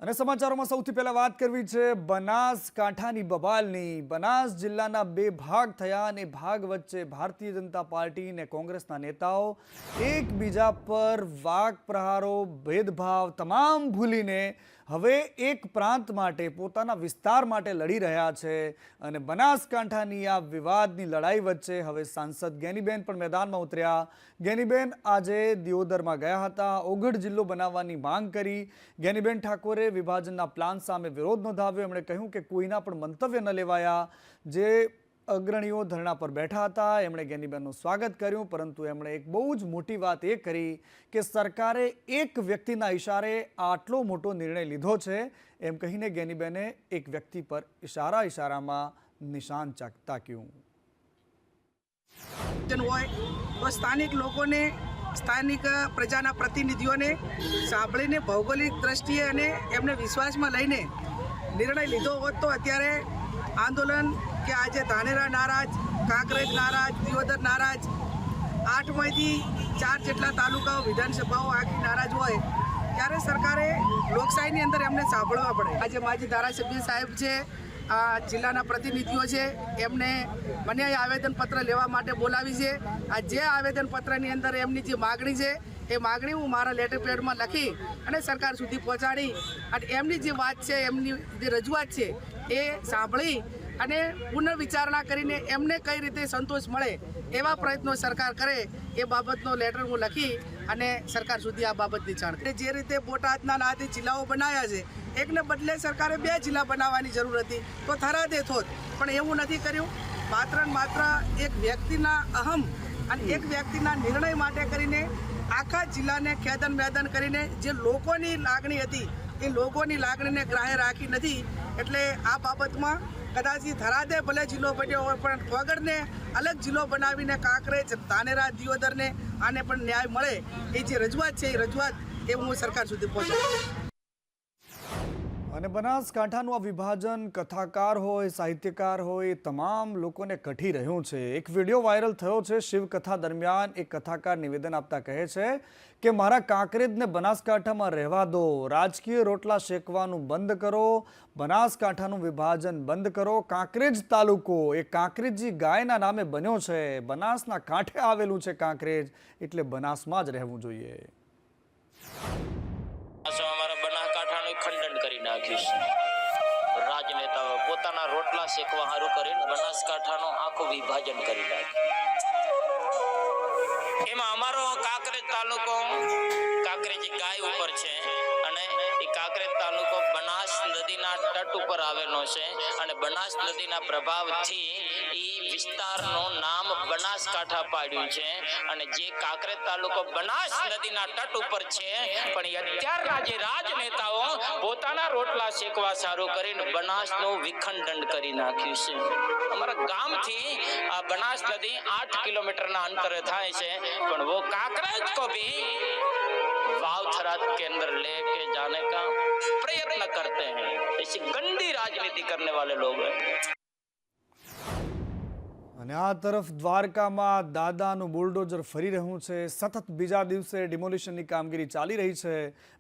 અને સમાચારોમાં સૌથી પહેલા વાત કરવી છે બનાસકાંઠાની બબાલની। બનાસ જિલ્લાના બે ભાગ થયા અને ભાગ વચ્ચે ભારતીય જનતા પાર્ટી અને કોંગ્રેસના નેતાઓ એકબીજા પર વાક પ્રહારો, ભેદભાવ તમામ ભૂલીને હવે એક પ્રાંત માટે, પોતાના વિસ્તાર માટે લડી રહ્યા છે। અને બનાસકાંઠાની આ વિવાદની લડાઈ વચ્ચે હવે સાંસદ જ્ઞાનીબેન પણ મેદાનમાં ઉતર્યા। જ્ઞાનીબેન આજે દિયોદરમાં ગયા હતા, ઓગઢ જિલ્લો બનાવવાની માંગ કરી। જ્ઞાનીબેન ઠાકોરે વિભાજનના પ્લાન સામે વિરોધ નોંધાવ્યો। એમણે કહ્યું કે કોઈના પણ મંતવ્ય ન લેવાયા। જે અગ્રણીઓ ધરણા પર બેઠા હતા એમણે જ્ઞાનીબેનનું સ્વાગત કર્યું, પરંતુ એમણે એક બહુ જ મોટી વાત એ કરી કે સરકારે એક વ્યક્તિના ઇશારે આટલો મોટો નિર્ણય લીધો છે એમ કહીને જ્ઞાનીબેને એક વ્યક્તિ પર ઇશારામાં નિશાન તાક્યું। તો સ્થાનિક લોકોને, સ્થાનિક પ્રજાના પ્રતિનિધિઓને સાંભળીને ભૌગોલિક દ્રષ્ટિએ અને એમને વિશ્વાસમાં લઈને નિર્ણય લીધો હોત તો અત્યારે આંદોલન કે આજે ધાનેરા નારાજ, કાંકરેજ નારાજ, દિયોદર નારાજ, 8માંથી 4 જેટલા તાલુકાઓ, વિધાનસભાઓ આખી નારાજ હોય ત્યારે સરકારે લોકશાહીની અંદર એમને સાંભળવા પડે। આજે માજી ધારાસભ્ય સાહેબ છે, આ જિલ્લાના પ્રતિનિધિઓ છે, એમને મને આવેદનપત્ર લેવા માટે બોલાવી છે। આ જે આવેદનપત્રની અંદર એમની જે માગણી છે એ માગણી હું મારા લેટર પેડમાં લખી અને સરકાર સુધી પહોંચાડી અને એમની જે વાત છે, એમની જે રજૂઆત છે એ સાંભળી અને પુનર્વિચારણા કરીને એમને કઈ રીતે સંતોષ મળે એવા પ્રયત્નો સરકાર કરે એ બાબતનો લેટર હું લખી અને સરકાર સુધી આ બાબતની જાણ કરી। જે રીતે બોટાદના નાથી જિલ્લાઓ બનાવ્યા છે, એકને બદલે સરકારે 2 જિલ્લા બનાવવાની જરૂર હતી તો થરાદે થોત, પણ એવું નથી કર્યું। માત્ર ને માત્ર એક વ્યક્તિના અહમ અને એક વ્યક્તિના નિર્ણય માટે કરીને આખા જિલ્લાને ખેદન મેદન કરીને જે લોકોની લાગણી હતી એ લોકોની લાગણીને ગ્રાહ્ય રાખી નથી। એટલે આ બાબતમાં કદાચ થરાદે ભલે જિલ્લો બન્યો હોય પણ ઓગઢને અલગ જિલ્લો બનાવીને કાંકરેજ, ધાનેરા, દિયોદરને આને પણ ન્યાય મળે એ જે રજૂઆત છે એ રજૂઆત એ હું સરકાર સુધી પહોંચાડીશ। અને બનાસકાંઠાનું આ વિભાજન કથાકાર હોય, સાહિત્યકાર હોય, તમામ લોકોને કઠી રહ્યું છે। એક વિડીયો વાયરલ થયો છે। શિવકથા દરમિયાન એક કથાકાર નિવેદન આપતા કહે છે કે મારા કાંકરેજને બનાસકાંઠામાં રહેવા દો, રાજકીય રોટલા શેકવાનું બંધ કરો, બનાસકાંઠાનું વિભાજન બંધ કરો। કાંકરેજ તાલુકો એ કાંકરેજી ગાયના નામે બન્યો છે। બનાસના કાંઠે આવેલું છે કાંકરેજ, એટલે બનાસમાં જ રહેવું જોઈએ। ખંડન કરી નાખ્યું છે। રાજનેતાઓ પોતાના રોટલા શેકવા હારું કરીને બનાસકાંઠાનો આખું વિભાજન કરી નાખ્યું। એમાં અમારો કાંકરેજ તાલુકો કાંકરેજી ગાય ઉપર છે અને એ કાંકરેજ તાલુકો બનાસ નદીના તટ ઉપર આવેલો છે અને બનાસ નદીના પ્રભાવથી એ વિસ્તારનું નામ બનાસકાંઠા પાડ્યું છે। અને જે કાંકરેજ તાલુકો બનાસ નદીના તટ ઉપર છે, પણ અત્યારના જે રાજનેતાઓ પોતાના રોટલા શેકવા સારું કરીને બનાસનું વિખંડન કરી નાખ્યું છે। અમારા ગામથી આ બનાસ નદી 8 કિલોમીટરના અંતરે થાય છે, પણ वो कांकरेज को भी वावथरा के अंदर लेके जाने का प्रयत्न करते हैं। ऐसी गंदी राजनीति करने वाले लोग हैं। અને આ તરફ દ્વારકામાં દાદાનું બુલડોઝર ફરી રહ્યું છે। સતત બીજા દિવસે ડિમોલિશનની કામગીરી ચાલી રહી છે।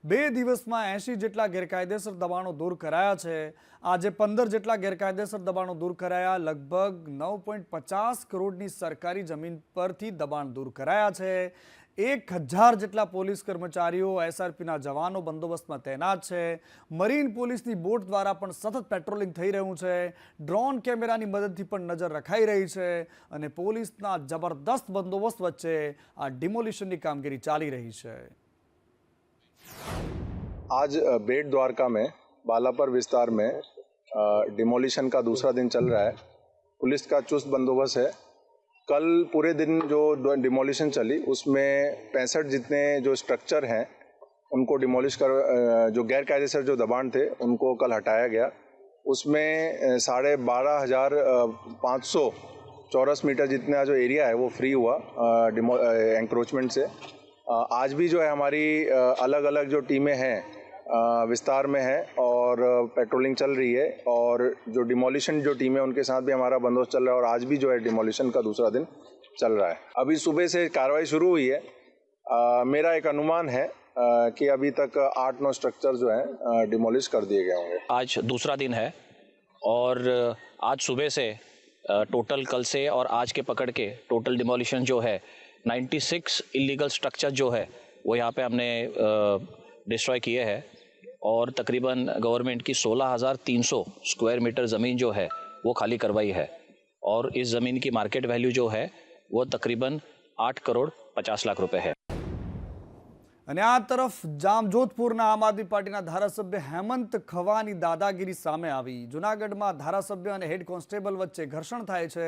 2 દિવસમાં 80 જેટલા ગેરકાયદેસર દબાણો દૂર કરાયા છે। આજે 15 જેટલા ગેરકાયદેસર દબાણો દૂર કરાયા। લગભગ 9.50 કરોડની સરકારી જમીન પરથી દબાણ દૂર કરાયા છે। 1000 જેટલા પોલીસ કર્મચારીઓ, એસઆરપીના જવાનો બંદોબસ્તમાં તૈનાત છે। મરીન પોલીસની બોટ દ્વારા પણ સતત પેટ્રોલિંગ થઈ રહ્યું છે। ડ્રોન કેમેરાની મદદથી પણ નજર રખાઈ રહી છે અને પોલીસના જબરદસ્ત બંદોબસ્ત વચ્ચે આ ડિમોલિશનની કામગીરી ચાલી રહી છે। आज बेट द्वारका में बालापर विस्तार में डिमोलिशन का दूसरा दिन चल रहा है। पुलिस का चुस्त बंदोबस्त है। कल पूरे दिन जो डिमोलिशन चली उसमें 65 जितने जो स्ट्रक्चर हैं उनको डिमोलिश कर, जो गैर कायदेसर जो दबाण थे उनको कल हटाया गया। उसमें 12,500 चौरस मीटर जितना जो एरिया है वो फ्री हुआ एंक्रोचमेंट से। आज भी जो है हमारी अलग अलग जो टीमें हैं विस्तार में है और पेट्रोलिंग चल रही है, और जो डिमोलिशन जो टीम है उनके साथ भी हमारा बंदोबस्त चल रहा है। और आज भी जो है डिमोलिशन का दूसरा दिन चल रहा है। अभी सुबह से कार्रवाई शुरू हुई है। मेरा एक अनुमान है कि अभी तक 8-9 स्ट्रक्चर जो हैं डिमोलिश कर दिए गए होंगे। आज दूसरा दिन है और आज सुबह से टोटल कल से और आज के पकड़ के टोटल डिमोलिशन जो है 96 इलीगल स्ट्रक्चर जो है वो यहाँ पे हमने डिस्ट्रॉय किए हैं और तकरीबन गवर्नमेंट की 16,300 स्क्वायर मीटर ज़मीन जो है वो खाली करवाई है और इस ज़मीन की मार्केट वैल्यू जो है वो तकरीबन 8 करोड़ 50 लाख रुपए है। અને આ તરફ જામજોધપુરના આમ આદમી પાર્ટીના ધારાસભ્ય હેમંત ખવાની દાદાગીરી સામે આવી। જૂનાગઢમાં ધારાસભ્ય અને હેડ કોન્સ્ટેબલ વચ્ચે ઘર્ષણ થાય છે।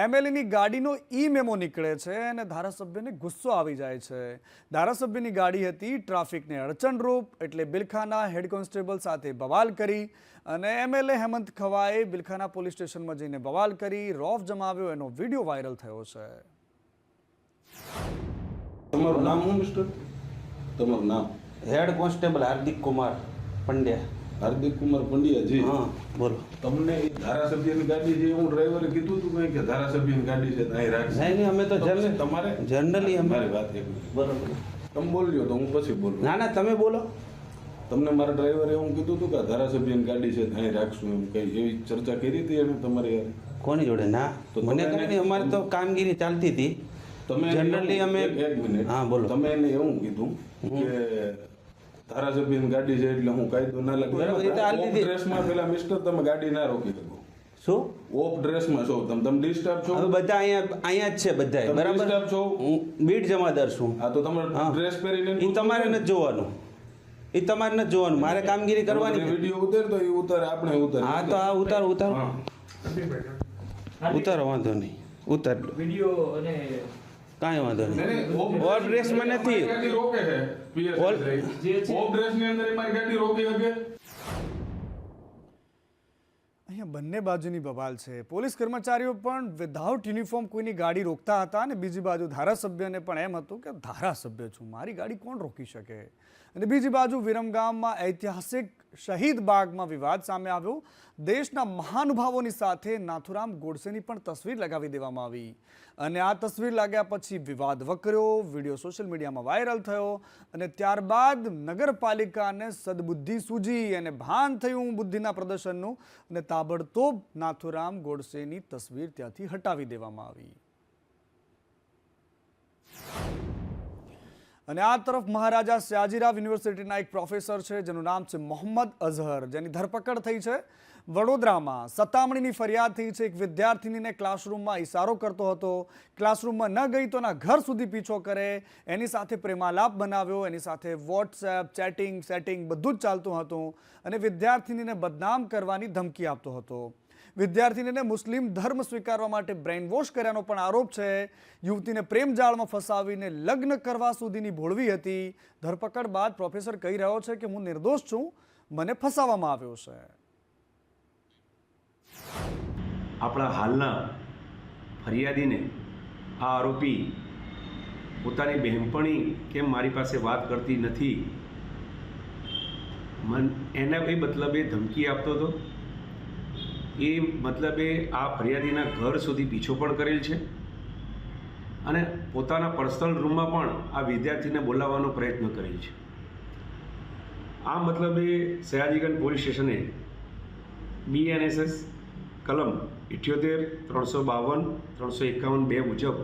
એમએલએની ગાડીનો ઈ મેમો નીકળે છે અને ધારાસભ્યને ગુસ્સો આવી જાય છે। ધારાસભ્યની ગાડી હતી ટ્રાફિકને અડચણરૂપ એટલે બિલખાના હેડ કોન્સ્ટેબલ સાથે બવાલ કરી અને એમએલએ હેમંત ખવાએ બિલખાના પોલીસ સ્ટેશનમાં જઈને બવાલ કરી રોફ જમાવ્યો। એનો વિડીયો વાયરલ થયો છે। તમારું નામ શું મિસ્ટર? તમારું નામ? हेड कांस्टेबल हार्दिक कुमार पंड्या। હાર્દિક કુમાર પંડ્યા જી। हाँ बोलो। તમને એ ધારાસભ્યની ગાડી છે એવું ડ્રાઈવરે કીધું હતું કંઈ કે ધારાસભ્યની ગાડી છે તો અહીં રાખશે? नहीं नहीं हमें तो તમારે जनरली हम મારી વાત એક મિનિટ बराबर। તમે બોલ્યો તો હું પછી બોલું। ना ना તમે બોલો। તમને મારા ડ્રાઈવરે એવું કીધું હતું કે આ ધારાસભ્યની ગાડી છે તો અહીં રાખશું એમ કઈ એવી ચર્ચા કરી હતી એને તમારે યાર? કોની જોડે ના તો મને તમે કઈ નહીં અમારે તો કામગીરી ચાલતી હતી। તમે Generally અમે એક મિનિટ હા બોલો। તમે એને એવું કીધું કે ધારાસભ્યની ગાડી છે એટલે હું કાયદો ના બરાબર, એ તો હાલ લાગુ દીધી। ડ્રેસમાં પેલા મિસ્ટર તમે ગાડી ના રોકી શકો। શું ઓફ ડ્રેસમાં છો તમે ડિસ્ટર્બ છો? હવે બધા અહીંયા જ છે બધા તમે બરાબર। disturb છો? હું બીટ જમાદાર છું। હા તો તમે હા। ડ્રેસ પહેરીને એ તમારે નથી જોવાનું, એ તમારે નથી જોવાનું, મારે કામગીરી કરવાની છે। વિડિયો ઉતાર તો એ ઉતારે આપણે ઉતારે। હા તો આ ઉતારો ઉતારો હા। ઉતારો વાંધો નહીં ઉતાર લો કાંઈ વાંધો નહીં। ઓલ ડ્રેસમાં નથી। ગાડી રોકે છે ઓલ- ઓફ ડ્રેસની અંદર એ મારી ગાડી રોકી શકે? અહીંયા બંને બાજુની બવાલ છે। પોલીસ કર્મચારીઓ પણ વિધાઉટ યુનિફોર્મ કોઈની ગાડી રોકતા હતા અને બીજી બાજુ ધારાસભ્યને પણ એમ હતું કે ધારાસભ્ય છું, મારી ગાડી કોણ રોકી શકે। અને બીજી બાજુ વિરમગામમાં ઐતિહાસિક શહીદ બાગમાં વિવાદ સામે આવ્યો। દેશના મહાનુભાવોની સાથે નાથુરામ ગોડસેની પણ તસવીર લગાવી દેવામાં આવી અને આ તસવીર લાગ્યા પછી વિવાદ વકર્યો। વિડીયો સોશિયલ મીડિયામાં વાયરલ થયો અને ત્યારબાદ નગરપાલિકાને સદબુદ્ધિ સૂજી અને ભાન થયું બુદ્ધિના પ્રદર્શનનું અને તાબડતોબ નાથુરામ ગોડસેની તસવીર ત્યાંથી હટાવી દેવામાં આવી। અને આ તરફ મહારાજા સયાજીરાવ યુનિવર્સિટીના એક પ્રોફેસર છે જેનું નામ છે મોહમ્મદ અઝહર, જેની ધરપકડ થઈ છે। વડોદરામાં સતામણીની ફરિયાદ થઈ છે। એક વિદ્યાર્થીનીને ક્લાસરૂમમાં ઇશારો કરતો હતો, ક્લાસરૂમમાં ન ગઈ તો એના ઘર સુધી પીછો કરે, એની સાથે પ્રેમાલાપ બનાવ્યો, એની સાથે વોટ્સએપ ચેટિંગ સેટિંગ બધું જ ચાલતું હતું અને વિદ્યાર્થીનીને બદનામ કરવાની ધમકી આપતો હતો। વિદ્યાર્થીનીને મુસ્લિમ ધર્મ સ્વીકારવા માટે બ્રેઇન વોશ કર્યાનો પણ આરોપ છે। યુવતીને પ્રેમ જાળમાં ફસાવીને લગ્ન કરવા સુધીની ભોળવી હતી। ધરપકડ બાદ પ્રોફેસર કહી રહ્યો છે કે હું નિર્દોષ છું, મને ફસાવવામાં આવ્યો છે। આપણા હાલના ફરિયાદીને આ આરોપી પોતાની બહેનપણી કેમ મારી પાસે વાત કરતી નથી એના એ મતલબે ધમકી આપતો હતો। એ મતલબે આ ફરિયાદીના ઘર સુધી પીછો પણ કરેલ છે અને પોતાના પર્સનલ રૂમમાં પણ આ વિદ્યાર્થીને બોલાવવાનો પ્રયત્ન કરેલ છે। આ મતલબે સયાજીગંજ પોલીસ સ્ટેશને BNSS कलम 78, 352, 351 मुजब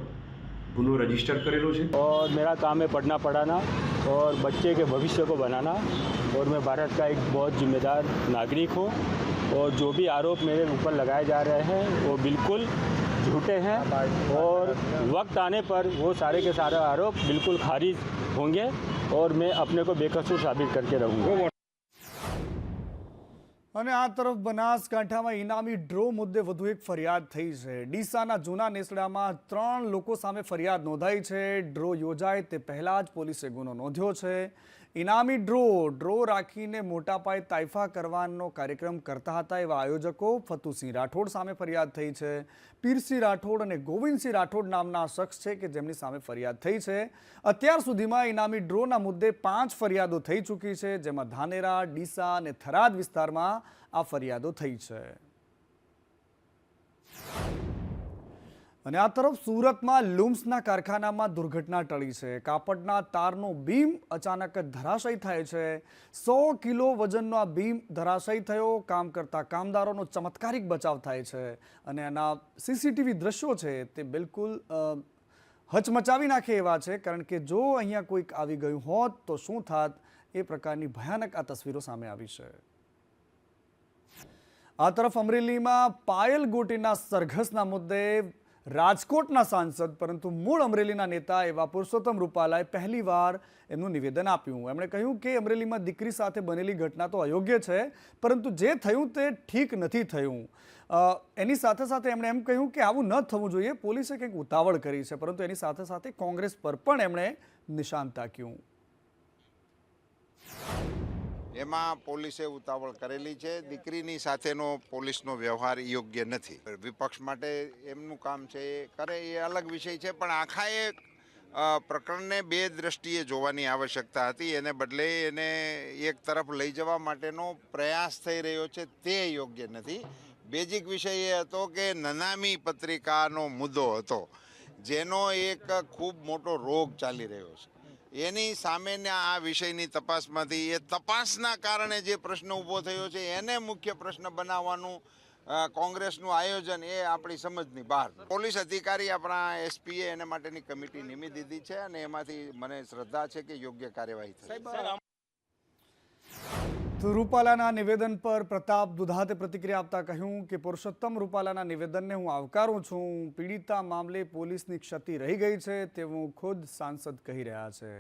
गुनो रजिस्टर करेलो है। और मेरा काम है पढ़ना पढ़ाना और बच्चे के भविष्य को बनाना और मैं भारत का एक बहुत जिम्मेदार नागरिक हूँ और जो भी आरोप मेरे ऊपर लगाए जा रहे हैं वो बिल्कुल झूठे हैं और वक्त आने पर वो सारे के सारे आरोप बिल्कुल खारिज होंगे और मैं अपने को बेकसूर साबित करके रहूँगा। અને આ તરફ બનાસકાંઠામાં ઇનામી ડ્રો મુદ્દે વધુ એક ફરિયાદ થઈ છે। ડીસાના જૂના નેસડામાં 3 લોકો સામે ફરિયાદ નોંધાઈ છે। ડ્રો યોજાય તે પહેલા જ પોલીસે ગુનો નોંધ્યો છે। ઇનામી ડ્રો રાખીને મોટા પાયે તાઇફા કરવાનો કાર્યક્રમ કરતા હતા એવા આયોજકો ફતુસિંહ રાઠોડ સામે ફરિયાદ થઈ છે। પીરસિંહ રાઠોડ અને ગોવિંદસિંહ રાઠોડ નામના શખ્સ છે કે જેમની સામે ફરિયાદ થઈ છે। અત્યાર સુધીમાં ઇનામી ડ્રોના મુદ્દે 5 ફરિયાદો થઈ ચૂકી છે, જેમાં ધાનેરા, ડીસા અને થરાદ વિસ્તારમાં આ ફરિયાદો થઈ છે। અને આ તરફ સુરતમાં લુમ્સના કારખાનામાં દુર્ઘટના ટળી છે. કાપડના તારનો બીમ અચાનક જ ધરાશયી થાય છે. 100 કિલો વજનનો આ બીમ ધરાશયી થયો. કામ કરતા કામદારોનો ચમત્કારિક બચાવ થાય છે અને આના સીસીટીવી દ્રશ્યો છે તે બિલકુલ હચમચાવી નાખે એવા છે, કારણ કે જો અહીંયા કોઈક આવી ગયું હોત તો શું થાત, એ પ્રકારની ભયાનક આ તસવીરો સામે આવી છે. આ તરફ અમરેલીમાં પાયલ ગોટીના સરઘસના મુદ્દે રાજકોટના સાંસદ પરંતુ મૂળ અમરેલીના નેતા એવા પુરુષોત્તમ રૂપાલાએ પહેલીવાર એમનું નિવેદન આપ્યું. એમણે કહ્યું કે અમરેલીમાં દીકરી સાથે બનેલી ઘટના તો અયોગ્ય છે, પરંતુ જે થયું તે ઠીક નથી થયું. એની સાથે સાથે એમણે એમ કહ્યું કે આવું ન થવું જોઈએ. પોલીસે કંઈક ઉતાવળ કરી છે, પરંતુ એની સાથે સાથે કોંગ્રેસ પર પણ એમણે નિશાન તાક્યું. એમાં પોલીસે ઉતાવળ કરેલી છે. દીકરીની સાથેનો પોલીસનો વ્યવહાર યોગ્ય નથી. વિપક્ષ માટે એમનું કામ છે એ કરે, એ અલગ વિષય છે, પણ આખા એ પ્રકરણને બે દ્રષ્ટિએ જોવાની આવશ્યકતા હતી. એને બદલે એને એક તરફ લઈ જવા માટેનો પ્રયાસ થઈ રહ્યો છે, તે યોગ્ય નથી. બેઝિક વિષય એ હતો કે નનામી પત્રિકાનો મુદ્દો હતો, જેનો એક ખૂબ મોટો રોગ ચાલી રહ્યો છે. એની સામેના આ વિષયની તપાસમાંથી એ તપાસના કારણે જે પ્રશ્ન ઊભો થયો છે એને મુખ્ય પ્રશ્ન બનાવવાનું કોંગ્રેસનું આયોજન એ આપણી સમજની બહાર. પોલીસ અધિકારી આપણા એસપીએ એને માટેની કમિટી નિમી દીધી છે અને એમાંથી મને શ્રદ્ધા છે કે યોગ્ય કાર્યવાહી થશે. તો રૂપાલાના નિવેદન પર પ્રતાપ દુધાતે પ્રતિક્રિયા આપતા કહ્યું કે પુરુષોત્તમ રૂપાલાના નિવેદનને હું આવકારું છું. પીડિતા મામલે પોલીસની ક્ષતિ રહી ગઈ છે તેવું ખુદ સાંસદ કહી રહ્યા છે.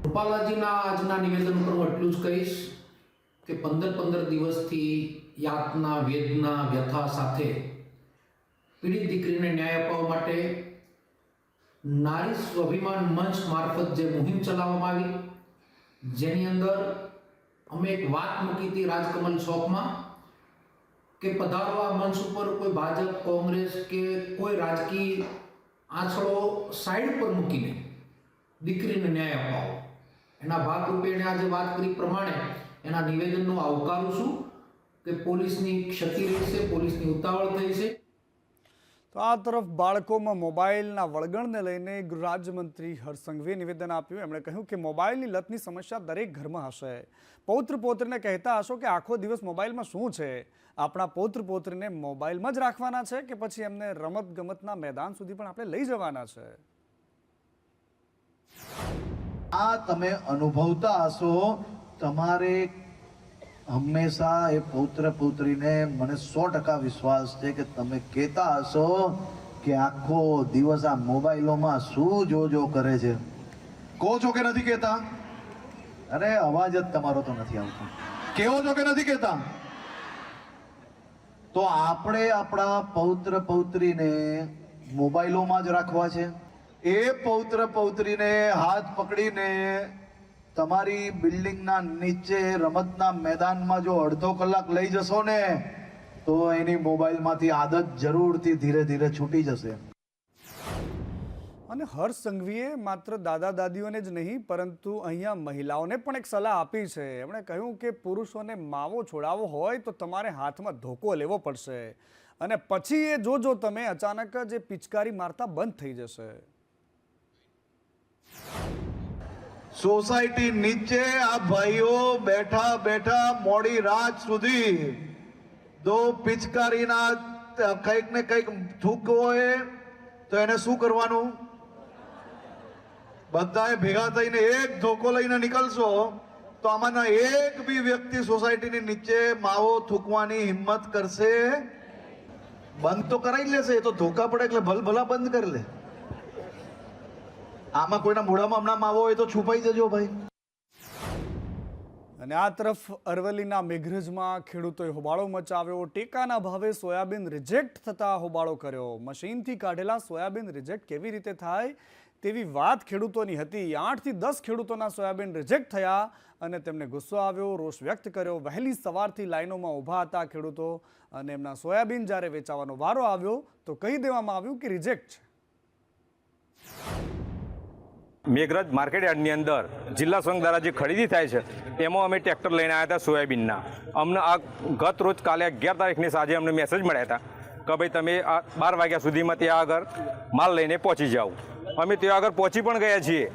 રૂપાલાજીના આજના નિવેદન પર હું એટલું જ કહીશ કે 15 દિવસથી યાતના, વેદના, વ્યથા સાથે પીડિત દીકરીને ન્યાય અપાવવા માટે નારી સ્વાભિમાન મંચ મારફત જે મુહિમ ચલાવવામાં આવી, જેની અંદર અમે એક વાત મૂકી હતી રાજકમલ ચોકમાં કે પધારો આ મંચ ઉપર કોઈ ભાજપ, કોંગ્રેસ કે કોઈ રાજકીય આંચળો સાઈડ પર મૂકીને દીકરીને ન્યાય અપાવો. એના ભાગરૂપે એણે આજે વાત કરી પ્રમાણે એના નિવેદનનો આવકારું છું કે પોલીસની ક્ષતિ રહી છે, પોલીસની ઉતાવળ થઈ છે. તો આ તરફ બાળકોમાં મોબાઈલના વળગણને લઈને ગૃહ રાજ્યમંત્રી હર્ષ સંઘવીએ નિવેદન આપ્યું. એમણે કહ્યું કે મોબાઈલની લતની સમસ્યા દરેક ઘરમાં હશે. પૌત્ર પૌત્રીને કહેતા હશો કે આખો દિવસ મોબાઈલમાં શું છે. આપણા પૌત્ર પૌત્રીને મોબાઈલમાં જ રાખવાના છે કે પછી એમને રમત ગમતના મેદાન સુધી પણ આપણે લઈ જવાના છે. આ તમે અનુભવતા હશો. તમારે હંમેશા એ પૌત્ર પૌત્રીને મને 100% વિશ્વાસ છે કે તમે કહેતા હશો કે આખો દિવસ આ મોબાઈલોમાં શું જો કરે છે. કહો છો કે નથી કહેતા? અરે અવાજ જ તમારો તો નથી આવતો. કહો છો કે નથી કહેતા? તો આપણે આપણા પૌત્ર પૌત્રીને મોબાઈલોમાં જ રાખવા છે. એ પૌત્ર પૌત્રીને હાથ પકડીને તમારી બિલ્ડિંગના નીચે રમતના મેદાનમાં જો અડધો કલાક લઈ જશો ને તો એની મોબાઈલમાંથી આદત જરૂરથી ધીરે ધીરે છૂટી જશે. અને હર્ષ સંઘવીએ માત્ર દાદા દાદીઓને જ નહીં પરંતુ અહીંયા મહિલાઓને પણ એક સલાહ આપી છે. એમણે કહ્યું કે પુરુષોને માવો છોડાવવો હોય તો તમારે હાથમાં ધોકો લેવો પડશે અને પછી એ જો તમે અચાનક જ એ પિચકારી મારતા બંધ થઈ જશે. સોસાયટી નીચે આ ભાઈઓ બેઠા બેઠા મોડી રાત સુધી દો પિચકારીના કંઈક ને કંઈક થૂકવો હોય તો એને શું કરવાનું? બધાએ ભેગા થઈને એક ધોકો લઈને નીકળશો તો આમાંના એક બી વ્યક્તિ સોસાયટીની નીચે માવો થૂકવાની હિંમત કરશે? બંધ તો કરાવી લેશે. એ તો ધોકા પડે એટલે ભલા બંધ કરી લે. આમાં કોઈના મોઢામાં હમણાં માવો હોય તો છુપાઈ જજો ભાઈ. અને આ તરફ અરવલ્લીના મેઘરજમાં ખેડૂતોએ હોબાળો મચાવ્યો. ટેકાના ભાવે સોયાબીન રિજેક્ટ થતા હોબાળો કર્યો. મશીનથી કાઢેલા સોયાબીન રિજેક્ટ કેવી રીતે થાય તેવી વાત ખેડૂતોની હતી. 8 થી 10 ખેડૂતોના સોયાબીન રિજેક્ટ થયા અને તેમને ગુસ્સો આવ્યો, રોષ વ્યક્ત કર્યો. વહેલી સવારથી લાઈનોમાં ઊભા હતા ખેડૂતો અને એમના સોયાબીન જ્યારે વેચાવાનો વારો આવ્યો તો કહી દેવામાં આવ્યું કે રિજેક્ટ છે. મેઘરજ માર્કેટયાર્ડની અંદર જિલ્લા સંઘ દ્વારા જે ખરીદી થાય છે તેમાં અમે ટ્રેક્ટર લઈને આવ્યા હતા સોયાબીનના. અમને આ ગત રોજ કાલે 11 તારીખની સાંજે અમને મેસેજ મળ્યા હતા કે ભાઈ તમે આ 12 વાગ્યા સુધીમાં ત્યાં આગળ માલ લઈને પહોંચી જાઓ. અમે ત્યાં આગળ પહોંચી પણ ગયા છીએ.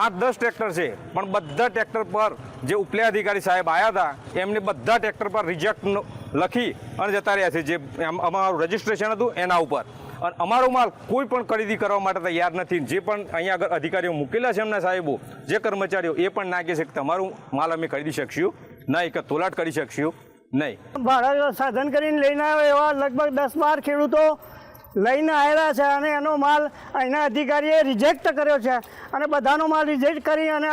8-10 ટ્રેક્ટર છે, પણ બધા ટ્રેક્ટર પર જે ઉપલે અધિકારી સાહેબ આવ્યા હતા એમને બધા ટ્રેક્ટર પર રિજેક્ટ લખી અને જતા રહ્યા છે, જે અમારું રજિસ્ટ્રેશન હતું એના ઉપર. અને અમારો માલ કોઈ પણ ખરીદી કરવા માટે તૈયાર નથી. જે પણ અહીંયા આગળ અધિકારીઓ મૂકેલા છે એમના સાહેબો, જે કર્મચારીઓ, એ પણ ના કહે છે કે તમારું માલ અમે ખરીદી શકશું નહીં, કે તોલાટ કરી શકશું નહીં. ભાડા સાધન કરીને લઈને આવે એવા લગભગ 10-12 ખેડૂતો લઈને આવેલા છે અને એનો માલ અહીંના અધિકારીએ રિજેક્ટ કર્યો છે અને બધાનો માલ રિજેક્ટ કરી અને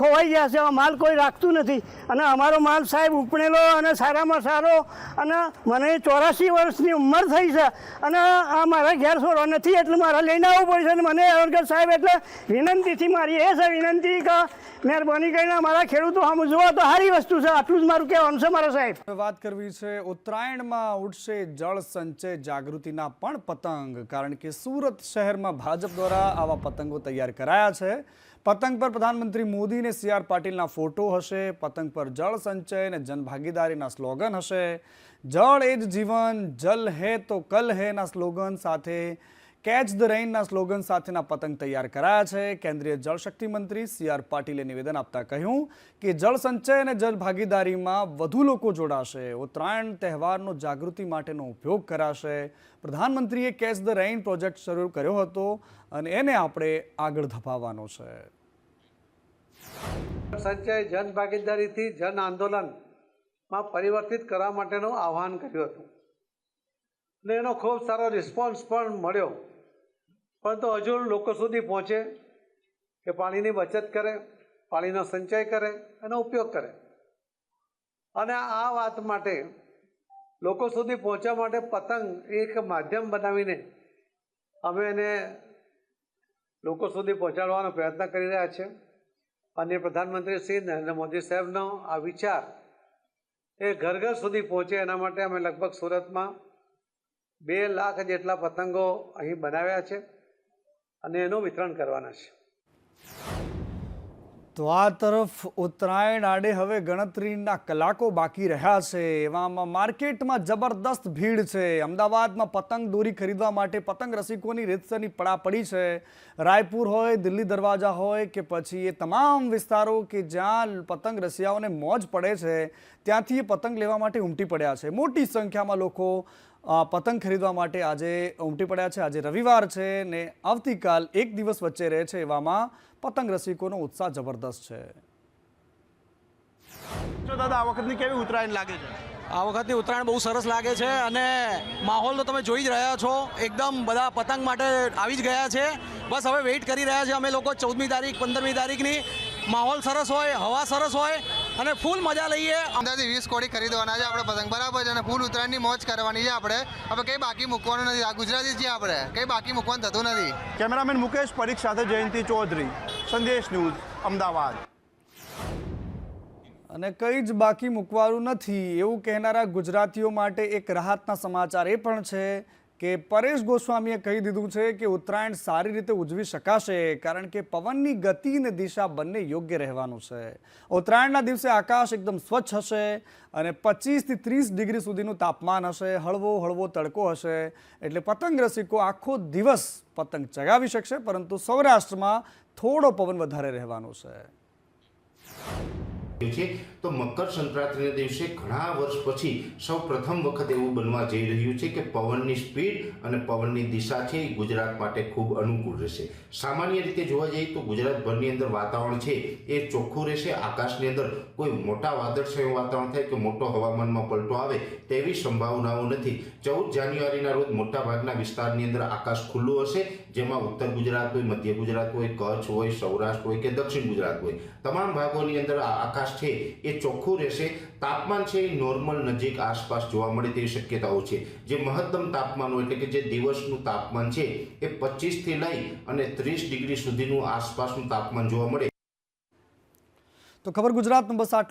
ખોવાઈ ગયા છે. માલ કોઈ રાખતું નથી અને અમારો માલ સાહેબ ઉપણેલો અને સારામાં સારો, અને મને 84 વર્ષની ઉંમર થઈ છે અને આ મારા ઘેર છોડવા નથી, એટલે મારે લઈને આવવું પડશે. અને મને અવરગર સાહેબ એટલે વિનંતીથી મારી એ છે વિનંતી કે મહેરબાની કરીને અમારા ખેડૂતો સમજો તો સારી વસ્તુ છે. આટલું જ મારું કહેવાનું છે મારા સાહેબ. વાત કરવી છે ઉત્તરાયણમાં ઉડશે જળ સંચય જાગૃતિના પણ પતંગ, કારણ કે સુરત શહેરમાં ભાજપ દ્વારા આવા પતંગો તૈયાર કરાયા છે. પતંગ પર પ્રધાનમંત્રી મોદી અને CR પાટીલના ફોટો હશે. પતંગ પર જળ સંચય અને જનભાગીદારીના સ્લોગન હશે. જળ એ જ જીવન, જલ હે તો કલ હે ના સ્લોગન સાથે, કેચ ધ રેઇનના સ્લોગન સાથેના પતંગ તૈયાર કરાયા છે. કેન્દ્રીય જળશક્તિ મંત્રી CR પાટીલે નિવેદન આપતા કહ્યું કે જળ સંચય અને જળ ભાગીદારીમાં વધુ લોકો જોડાશે. ઉત્તરાયણ તહેવારનો જાગૃતિ માટેનો ઉપયોગ કરાશે. પ્રધાનમંત્રીએ કેચ ધ રેઇન પ્રોજેક્ટ શરૂ કર્યો હતો અને એને આપણે આગળ ધપાવવાનો છે. સંચય જન ભાગીદારીથી જન આંદોલનમાં પરિવર્તિત કરવા માટેનું આહ્વાન કર્યું હતું અને એનો ખૂબ સારો રિસ્પોન્સ પણ મળ્યો, પરંતુ હજુ લોકો સુધી પહોંચે કે પાણીની બચત કરે, પાણીનો સંચય કરે, એનો ઉપયોગ કરે. અને આ વાત માટે લોકો સુધી પહોંચવા માટે પતંગ એક માધ્યમ બનાવીને અમે એને લોકો સુધી પહોંચાડવાનો પ્રયત્ન કરી રહ્યા છીએ. અને પ્રધાનમંત્રી શ્રી નરેન્દ્ર મોદી સાહેબનો આ વિચાર એ ઘર ઘર સુધી પહોંચે એના માટે અમે લગભગ સુરતમાં 2 લાખ જેટલા પતંગો અહીં બનાવ્યા છે અને એનું વિતરણ કરવાના છે. તો આ તરફ ઉત્તરાયણ આડે હવે ગણતરીના કલાકો બાકી રહ્યા છે. એવામાં માર્કેટમાં જબરદસ્ત ભીડ છે. અમદાવાદમાં પતંગ દોરી ખરીદવા માટે પતંગ રસિકોની રીતસરની પડાપડી છે. રાયપુર હોય, દિલ્હી દરવાજા હોય કે પછી એ તમામ વિસ્તારો કે જ્યાં પતંગ રસિયાઓને મોજ પડે છે, ત્યાંથી એ પતંગ લેવા માટે ઉમટી પડ્યા છે. મોટી સંખ્યામાં લોકો પતંગ ખરીદવા માટે આજે ઉમટી પડ્યા છે. આજે રવિવાર છે ને આવતીકાલ એક દિવસ વચ્ચે રહે છે. એવામાં પતંગ રસિકોનો ઉત્સાહ જબરદસ્ત છે. દાદા, આ વખતની કેવી ઉત્તરાયણ લાગે છે? આ વખતની ઉત્તરાયણ બહુ સરસ લાગે છે અને માહોલ તો તમે જોઈ જ રહ્યા છો. એકદમ બધા પતંગ માટે આવી જ ગયા છે. બસ હવે વેઇટ કરી રહ્યા છે અમે લોકો 14મી તારીખ 15મી તારીખની. માહોલ સરસ હોય, હવા સરસ હોય અને ફૂલ મજા લઈએ. અંદાજે 20 કોડી ખરીદવાના છે આપણે પતંગ, બરાબર છે, અને ફૂલ ઉત્તરાયણની મોજ કરવાની છે આપણે. હવે કંઈ બાકી મૂકવાનું નથી. આ ગુજરાતી છીએ આપણે, કંઈ બાકી મૂકવાનું થતું નથી. કેમેરામેન મુકેશ પરીખ સાથે જયંતિ ચૌધરી, સંદેશ ન્યૂઝ, અમદાવાદ. અને કંઈ જ બાકી મૂકવાનું નથી એવું કહેનારા ગુજરાતીઓ માટે એક રાહતના સમાચાર એ પણ છે કે પરેશ ગોસ્વામીએ કહી દીધું છે કે ઉત્તરાયણ સારી રીતે ઉજવી શકાશે, કારણ કે પવનની ગતિ અને દિશા બંને યોગ્ય રહેવાનું છે. ઉત્તરાયણના દિવસે આકાશ એકદમ સ્વચ્છ હશે અને 25 થી 30 ડિગ્રી સુધીનું તાપમાન હશે. હળવો હળવો તડકો હશે, એટલે પતંગ રસિકો આખો દિવસ પતંગ ચગાવી શકશે, પરંતુ સૌરાષ્ટ્રમાં થોડો પવન વધારે રહેવાનો છે. તો મકર સંક્રાંતિના દિવસે ઘણા વર્ષ પછી સૌ પ્રથમ વખત એવું બનવા જઈ રહ્યું છે કે પવનની સ્પીડ અને પવનની દિશા છે એ ગુજરાત માટે ખૂબ અનુકૂળ રહેશે. સામાન્ય રીતે જોવા જઈએ તો ગુજરાતભરની અંદર વાતાવરણ છે એ ચોખ્ખું રહેશે. આકાશની અંદર કોઈ મોટા વાદળછાયું વાતાવરણ થાય કે મોટો હવામાનમાં પલટો આવે તેવી સંભાવનાઓ નથી. 14 જાન્યુઆરીના રોજ મોટાભાગના વિસ્તારની અંદર આકાશ ખુલ્લું હશે, જેમાં ઉત્તર ગુજરાત હોય, મધ્ય ગુજરાત હોય, કચ્છ હોય, સૌરાષ્ટ્ર હોય કે દક્ષિણ ગુજરાત હોય, તમામ ભાગોની અંદર આકાશ છે એ ચોખ્ખું રહેશે. તાપમાન છે એ નોર્મલ નજીક આસપાસ જોવા મળે તેવી શક્યતાઓ છે. જે મહત્તમ તાપમાન હોય એટલે કે જે દિવસનું તાપમાન છે એ 25 થી લઈ અને 30 ડિગ્રી સુધીનું આસપાસનું તાપમાન જોવા મળે. તો ખબર ગુજરાતનું બસ આટલું.